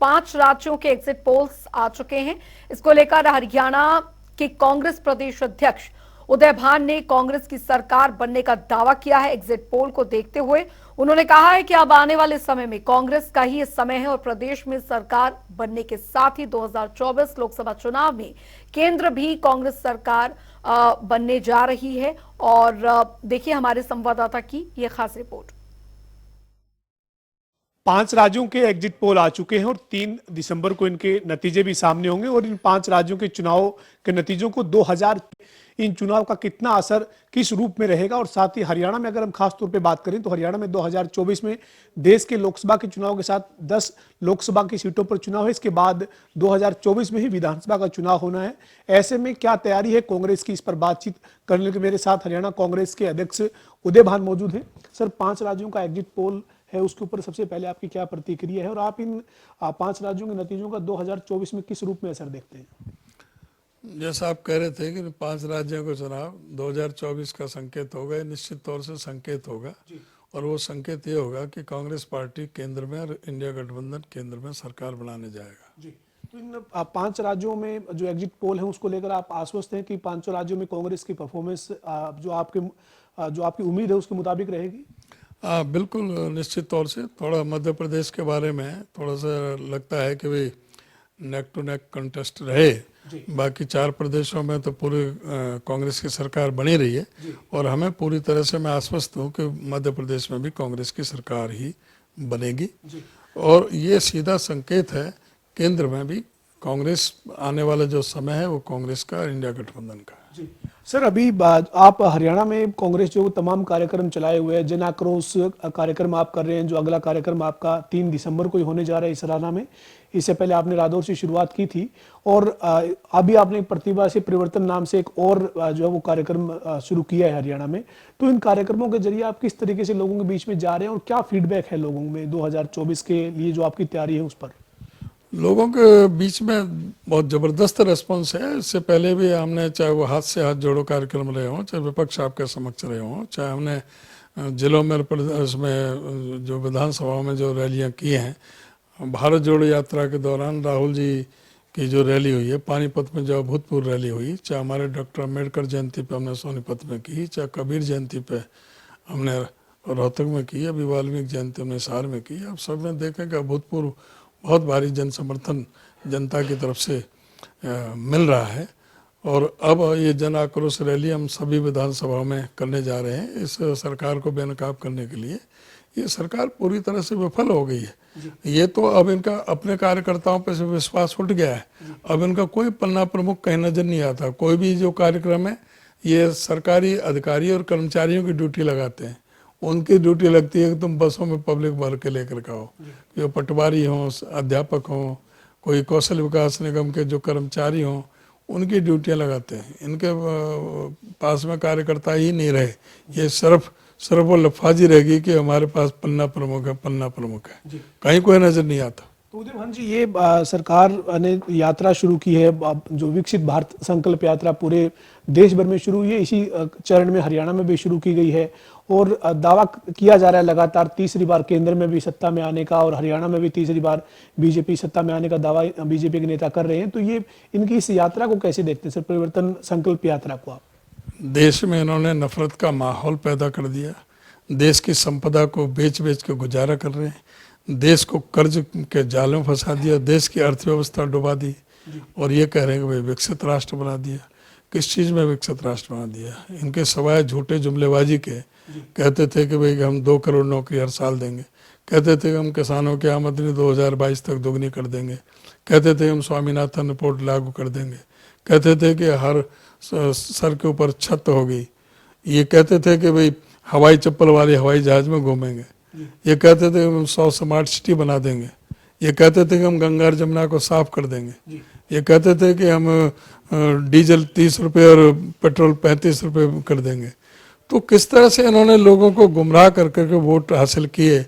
5 राज्यों के exit polls आ चुके हैं। इसको लेकर हरियाणा के कांग्रेस प्रदेश अध्यक्ष उदय भान ने कांग्रेस की सरकार बनने का दावा किया है। एग्जिट पोल को देखते हुए उन्होंने कहा है कि अब आने वाले समय में कांग्रेस का ही ये समय है और प्रदेश में सरकार बनने के साथ ही 2024 लोकसभा चुनाव में केंद्र भी कांग्रेस सरकार बनने जा रही है। और देखिए हमारे संवाददाता की ये खास रिपोर्ट। 5 राज्यों के एग्जिट पोल आ चुके हैं और 3 दिसंबर को इनके नतीजे भी सामने होंगे और इन 5 राज्यों के चुनाव के नतीजों को 2000 इन चुनाव का कितना असर किस रूप में रहेगा। और साथ ही हरियाणा में अगर हम खास तौर पे बात करें तो हरियाणा में 2024 में देश के लोकसभा के चुनाव के साथ 10 लोकसभा की सीटों पर चुनाव है। इसके बाद 2024 में ही विधानसभा का चुनाव होना है। ऐसे में क्या तैयारी है कांग्रेस की, इस पर बातचीत करने के मेरे साथ हरियाणा कांग्रेस के अध्यक्ष उदय भान मौजूद हैं। सर, 5 राज्यों का एग्जिट पोल है, उसके ऊपर सबसे पहले आपकी क्या प्रतिक्रिया है और आप इन 5 राज्यों के नतीजों का 2024 में किस रूप में असर देखते हैं? जैसा आप कह रहे थे कि 5 राज्यों का चुनाव 2024 का संकेत होगा, निश्चित तौर से संकेत होगा और वो संकेत ये होगा कि कांग्रेस पार्टी केंद्र में और इंडिया गठबंधन केंद्र में सरकार बनाने जाएगा। जी, तो इन 5 राज्यों में जो एग्जिट पोल है उसको लेकर आप आश्वस्त हैं कि 5 राज्यों में कांग्रेस की परफॉर्मेंस जो आपकी उम्मीद है उसके मुताबिक रहेगी? बिल्कुल, निश्चित तौर से। थोड़ा मध्य प्रदेश के बारे में थोड़ा सा लगता है कि भाई नेक टू नेक कंटेस्ट रहे। बाकी 4 प्रदेशों में तो पूरे कांग्रेस की सरकार बनी रही है और हमें पूरी तरह से मैं आश्वस्त हूँ कि मध्य प्रदेश में भी कांग्रेस की सरकार ही बनेगी और ये सीधा संकेत है केंद्र में भी कांग्रेस आने वाला जो समय है वो कांग्रेस का इंडिया गठबंधन का है। सर, अभी आप हरियाणा में कांग्रेस जो तमाम कार्यक्रम चलाए हुए हैं, जन आक्रोश कार्यक्रम आप कर रहे हैं, जो अगला कार्यक्रम आपका 3 दिसंबर को ही होने जा रहा है इस हरियाणा में। इससे पहले आपने रादौर से शुरुआत की थी और अभी आपने प्रतिभा से परिवर्तन नाम से एक और जो है वो कार्यक्रम शुरू किया है हरियाणा में। तो इन कार्यक्रमों के जरिए आप किस तरीके से लोगों के बीच में जा रहे हैं और क्या फीडबैक है लोगों में 2024 के लिए जो आपकी तैयारी है उस पर? लोगों के बीच में बहुत ज़बरदस्त रिस्पॉन्स है। इससे पहले भी हमने, चाहे वो हाथ से हाथ जोड़ो कार्यक्रम रहे हों, चाहे विपक्ष आपके समक्ष रहे हों, चाहे हमने जिलों में उसमें जो विधानसभाओं में जो रैलियां की हैं, भारत जोड़ो यात्रा के दौरान राहुल जी की जो रैली हुई है, पानीपत में जो अभूतपूर्व रैली हुई, चाहे हमारे डॉक्टर अम्बेडकर जयंती पे हमने सोनीपत में की, चाहे कबीर जयंती पे हमने रोहतक में की, अभी वाल्मीकि जयंती हमने हिसार में की। अब सब में देखें कि अभूतपूर्व बहुत भारी जन समर्थन जनता की तरफ से मिल रहा है और अब ये जन आक्रोश रैली हम सभी विधानसभाओं में करने जा रहे हैं इस सरकार को बेनकाब करने के लिए। ये सरकार पूरी तरह से विफल हो गई है। ये तो अब इनका अपने कार्यकर्ताओं पर से विश्वास उठ गया है। अब इनका कोई पन्ना प्रमुख कहीं नजर नहीं आता। कोई भी जो कार्यक्रम है ये सरकारी अधिकारी और कर्मचारियों की ड्यूटी लगाते हैं। उनकी ड्यूटी लगती है कि तुम बसों में पब्लिक भर के लेकर के आओ। जो पटवारी हों, अध्यापक हों, कोई कौशल विकास निगम के जो कर्मचारी हों, उनकी ड्यूटियां लगाते हैं। इनके पास में कार्यकर्ता ही नहीं रहे। ये सिर्फ वो लफाजी रहेगी कि हमारे पास पन्ना प्रमुख है, कहीं कोई नजर नहीं आता। तो उदय भान जी, ये सरकार ने यात्रा शुरू की है, जो विकसित भारत संकल्प यात्रा पूरे देश भर में शुरू हुई है, इसी चरण में हरियाणा में भी शुरू की गई है और दावा किया जा रहा है लगातार तीसरी बार केंद्र में भी सत्ता में आने का और हरियाणा में भी तीसरी बार बीजेपी सत्ता में आने का दावा बीजेपी के नेता कर रहे हैं। तो ये इनकी इस यात्रा को कैसे देखते हैं सर, परिवर्तन संकल्प यात्रा को आप? देश में इन्होंने नफरत का माहौल पैदा कर दिया। देश की संपदा को बेच बेच के गुजारा कर रहे हैं। देश को कर्ज के जाल में फंसा दिया, देश की अर्थव्यवस्था डुबा दी और ये कह रहे हैं कि भाई विकसित राष्ट्र बना दिया। किस चीज़ में विकसित राष्ट्र बना दिया? इनके सवाए झूठे जुमलेबाजी के कहते थे कि भाई हम 2 करोड़ नौकरी हर साल देंगे, कहते थे कि हम किसानों की आमदनी 2022 तक दोगुनी कर देंगे, कहते थे हम स्वामीनाथन रिपोर्ट लागू कर देंगे, कहते थे कि हर सर के ऊपर छत होगी, ये कहते थे कि भाई हवाई चप्पल वाले हवाई जहाज में घूमेंगे, ये कहते थे हम 100 स्मार्ट सिटी बना देंगे, ये कहते थे कि हम गंगा और जमुना को साफ कर देंगे, ये कहते थे कि हम डीजल 30 रुपये और पेट्रोल 35 रुपये कर देंगे। तो किस तरह से इन्होंने लोगों को गुमराह कर करके वोट हासिल किए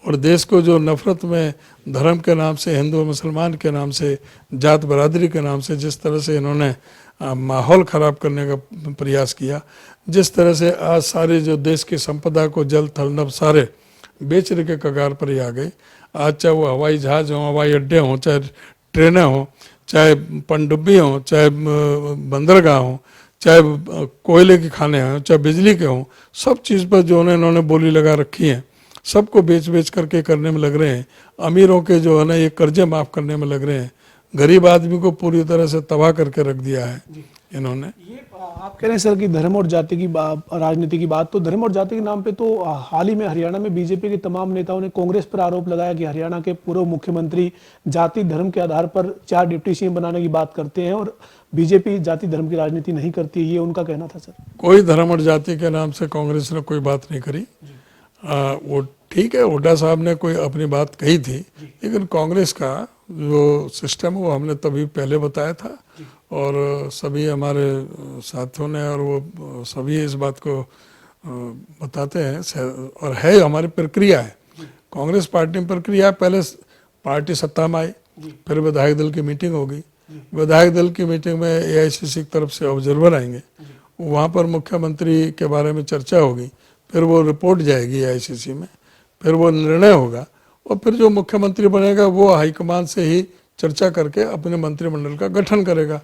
और देश को जो नफरत में धर्म के नाम से, हिंदू मुसलमान के नाम से, जात बरादरी के नाम से जिस तरह से इन्होंने माहौल ख़राब करने का प्रयास किया, जिस तरह से आज सारे जो देश की संपदा को जल थल नभ सारे बेचने के कगार पर ही आ गए। आज चाहे वो हवाई जहाज हो, हवाई अड्डे हों, चाहे ट्रेनें हों, चाहे पनडुब्बी हों, चाहे बंदरगाह हों, चाहे कोयले के खाने हों, चाहे बिजली के हों, सब चीज़ पर जो है इन्होंने बोली लगा रखी है। सबको बेच बेच करके करने में लग रहे हैं। अमीरों के जो है ना ये कर्जे माफ़ करने में लग रहे हैं। गरीब आदमी को पूरी तरह से तबाह करके रख दिया है इन्होंने। ये आप कह रहे हैं सर कि धर्म और जाति की राजनीति की बात, तो धर्म और जाति के नाम पे तो हाल ही में हरियाणा में बीजेपी के तमाम नेताओं ने कांग्रेस पर आरोप लगाया कि हरियाणा के पूर्व मुख्यमंत्री जाति धर्म के आधार पर 4 डिप्टी सीएम बनाने की बात करते हैं और बीजेपी जाति धर्म की राजनीति नहीं करती, ये उनका कहना था सर। कोई धर्म और जाति के नाम से कांग्रेस ने कोई बात नहीं करी। वो ठीक है, हुड्डा साहब ने कोई अपनी बात कही थी, लेकिन कांग्रेस का जो सिस्टम वो हमने तभी पहले बताया था और सभी हमारे साथियों ने और वो सभी इस बात को बताते हैं और है हमारी प्रक्रिया है। कांग्रेस पार्टी में प्रक्रिया, पहले पार्टी सत्ता में आई, फिर विधायक दल की मीटिंग होगी, विधायक दल की मीटिंग में एआईसीसी की तरफ से ऑब्जर्वर आएंगे, वहाँ पर मुख्यमंत्री के बारे में चर्चा होगी, फिर वो रिपोर्ट जाएगी एआईसीसी में, फिर वो निर्णय होगा और फिर जो मुख्यमंत्री बनेगा वो हाईकमान से ही चर्चा करके अपने मंत्रिमंडल का गठन करेगा।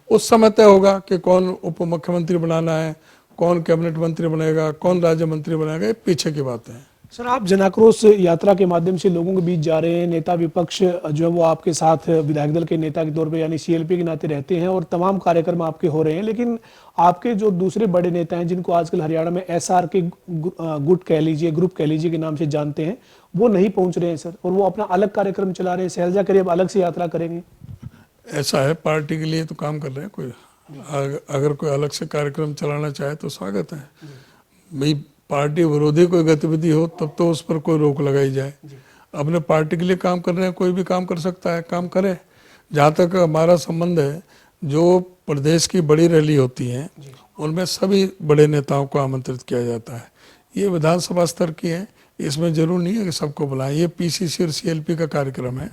उस समय तय होगा कि कौन उप मुख्यमंत्री बनाना है, कौन कैबिनेट मंत्री बनेगा, कौन राज्य मंत्री बनेगा, ये पीछे की बातें हैं। सर, आप जनाक्रोश यात्रा के माध्यम से लोगों के बीच जा रहे हैं, नेता विपक्ष जो है वो आपके साथ विधायक दल के नेता के तौर पे यानी सीएलपी के नाते रहते हैं और तमाम कार्यक्रम आपके हो रहे हैं, लेकिन आपके जो दूसरे बड़े नेता हैं जिनको आजकल हरियाणा में एसआर के गुट कह लीजिए, ग्रुप कह लीजिए के नाम से जानते हैं, वो नहीं पहुंच रहे हैं सर, और वो अपना अलग कार्यक्रम चला रहे हैं। शैलजा करीब अलग से यात्रा करेंगे। ऐसा है, पार्टी के लिए तो काम कर रहे हैं। कोई अगर कोई अलग से कार्यक्रम चलाना चाहे तो स्वागत है भाई। पार्टी विरोधी कोई गतिविधि हो तब तो उस पर कोई रोक लगाई जाए। अपने पार्टी के लिए काम कर रहे हैं, कोई भी काम कर सकता है, काम करे। जहाँ तक हमारा संबंध है, जो प्रदेश की बड़ी रैली होती है उनमें सभी बड़े नेताओं को आमंत्रित किया जाता है। ये विधानसभा स्तर की है, इसमें जरूर नहीं है कि सबको बुलाएं। ये पीसीसी और सीएलपी का कार्यक्रम है।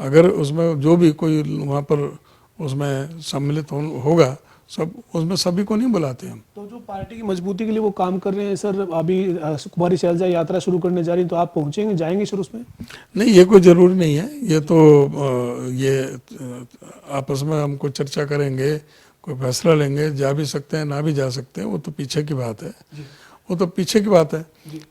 अगर उसमें जो भी कोई वहाँ पर उसमें सम्मिलित होगा, सब उसमें सभी को नहीं बुलाते हम। तो जो पार्टी की मजबूती के लिए वो काम कर रहे हैं सर, अभी कुमारी शैलजा यात्रा शुरू करने जा रही है, तो आप पहुंचेंगे, जाएंगे सर उसमें? नहीं, ये कोई जरूरी नहीं है। ये तो ये आपस में हमको चर्चा करेंगे, कोई फैसला लेंगे, जा भी सकते हैं, ना भी जा सकते हैं, वो तो पीछे की बात है। वो तो पीछे की बात है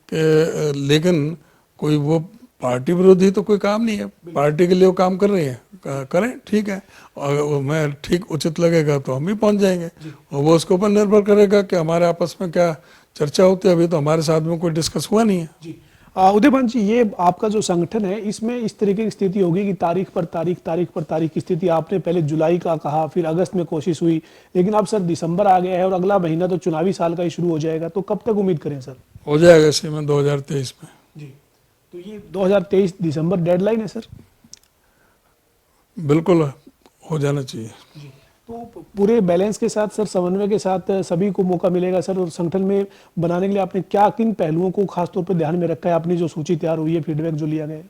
कि लेकिन कोई वो पार्टी विरोधी तो कोई काम नहीं है। पार्टी के लिए वो काम कर रही है, करें, ठीक है। और मैं ठीक उचित लगेगा तो हम भी पहुंच जाएंगे और वो उसके ऊपर निर्भर करेगा कि हमारे आपस में क्या चर्चा होती है। अभी तो हमारे साथ में कोई डिस्कस हुआ नहीं है जी। उदयभान जी, ये आपका जो संगठन है इसमें इस तरीके की स्थिति होगी कि तारीख पर तारीख की स्थिति, आपने पहले जुलाई का कहा, फिर अगस्त में कोशिश हुई, लेकिन अब सर दिसंबर आ गया है और अगला महीना तो चुनावी साल का ही शुरू हो जाएगा, तो कब तक उम्मीद करें सर? हो जाएगा इसी में 2023 में जी। तो ये 2023 दिसंबर डेडलाइन है सर? बिल्कुल हो जाना चाहिए जी। तो पूरे बैलेंस के साथ सर, समन्वय के साथ सभी को मौका मिलेगा सर, और संगठन में बनाने के लिए आपने क्या किन पहलुओं को खासतौर पर ध्यान में रखा है? अपनी जो सूची तैयार हुई है, फीडबैक जो लिया गया है?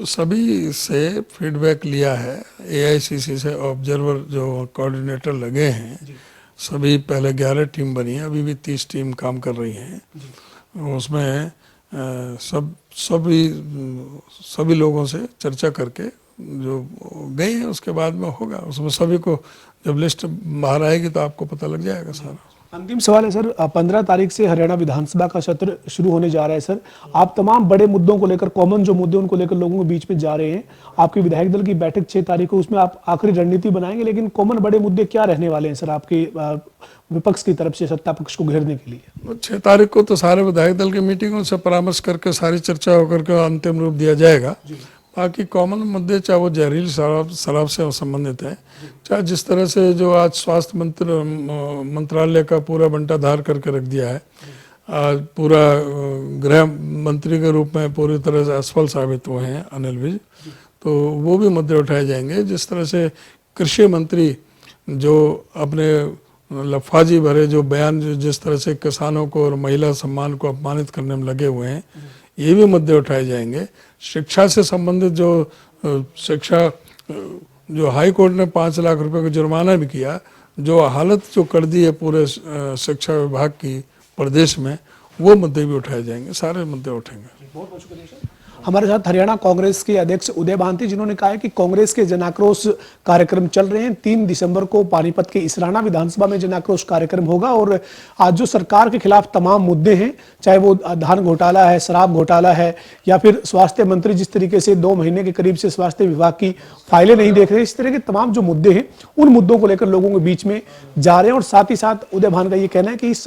सभी से फीडबैक लिया है। एआईसीसी से ऑब्जर्वर जो कोऑर्डिनेटर लगे हैं, सभी पहले 11 टीम बनी है, अभी भी 30 टीम काम कर रही हैं। उसमें सभी लोगों से चर्चा करके जो गए हैं उसके बाद में होगा। उसमें सभी को जब लिस्ट बाहर आएगी तो आपको पता लग जाएगा सारा। अंतिम सवाल है सर, 15 तारीख से हरियाणा विधानसभा का सत्र शुरू होने जा रहा है सर। आप तमाम बड़े मुद्दों को लेकर, कॉमन जो मुद्दे उनको लेकर लोगों के बीच में जा रहे हैं। आपकी विधायक दल की बैठक 6 तारीख को, उसमें आप आखिरी रणनीति बनाएंगे, लेकिन कॉमन बड़े मुद्दे क्या रहने वाले हैं सर आपके विपक्ष की तरफ से सत्ता पक्ष को घेरने के लिए? 6 तारीख को तो सारे विधायक दल की मीटिंगों से परामर्श करके सारी चर्चा होकर के अंतिम रूप दिया जाएगा। बाकी कॉमन मुद्दे, चाहे वो जहरीली शराब से संबंधित है, चाहे जिस तरह से जो आज स्वास्थ्य मंत्रालय का पूरा बंटाधार करके रख दिया है, आज पूरा गृह मंत्री के रूप में पूरी तरह से असफल साबित हुए हैं अनिल विज, तो वो भी मुद्दे उठाए जाएंगे। जिस तरह से कृषि मंत्री जो अपने लफाजी भरे जो बयान, जिस तरह से किसानों को और महिला सम्मान को अपमानित करने में लगे हुए हैं, ये भी मुद्दे उठाए जाएंगे। शिक्षा से संबंधित जो हाई कोर्ट ने 5 लाख रुपए का जुर्माना भी किया, जो हालत जो कर दी है पूरे शिक्षा विभाग की प्रदेश में, वो मुद्दे भी उठाए जाएंगे। सारे मुद्दे उठेंगे। बहुत बहुत शुक्रिया सर। हमारे साथ हरियाणा कांग्रेस के अध्यक्ष उदय भान थे, जिन्होंने कहा है कि कांग्रेस के जन आक्रोश कार्यक्रम चल रहे हैं। 3 दिसंबर को पानीपत के इसराना विधानसभा में जन आक्रोश कार्यक्रम होगा और आज जो सरकार के खिलाफ तमाम मुद्दे हैं, चाहे वो धान घोटाला है, शराब घोटाला है, या फिर स्वास्थ्य मंत्री जिस तरीके से 2 महीने के करीब से स्वास्थ्य विभाग की फाइलें नहीं देख रहे, इस तरह के तमाम जो मुद्दे हैं उन मुद्दों को लेकर लोगों के बीच में जा रहे हैं। और साथ ही साथ उदय भान का ये कहना है कि इस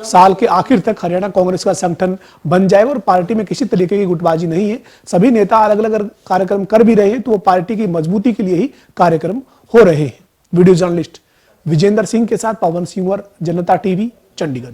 साल के आखिर तक हरियाणा कांग्रेस का संगठन बन जाएगा और पार्टी में किसी तरीके की गुटबाजी नहीं है। सभी नेता अलग अलग कार्यक्रम कर भी रहे हैं तो वो पार्टी की मजबूती के लिए ही कार्यक्रम हो रहे हैं। वीडियो जर्नलिस्ट विजेंद्र सिंह के साथ पवन सिंह, जनता टीवी, चंडीगढ़।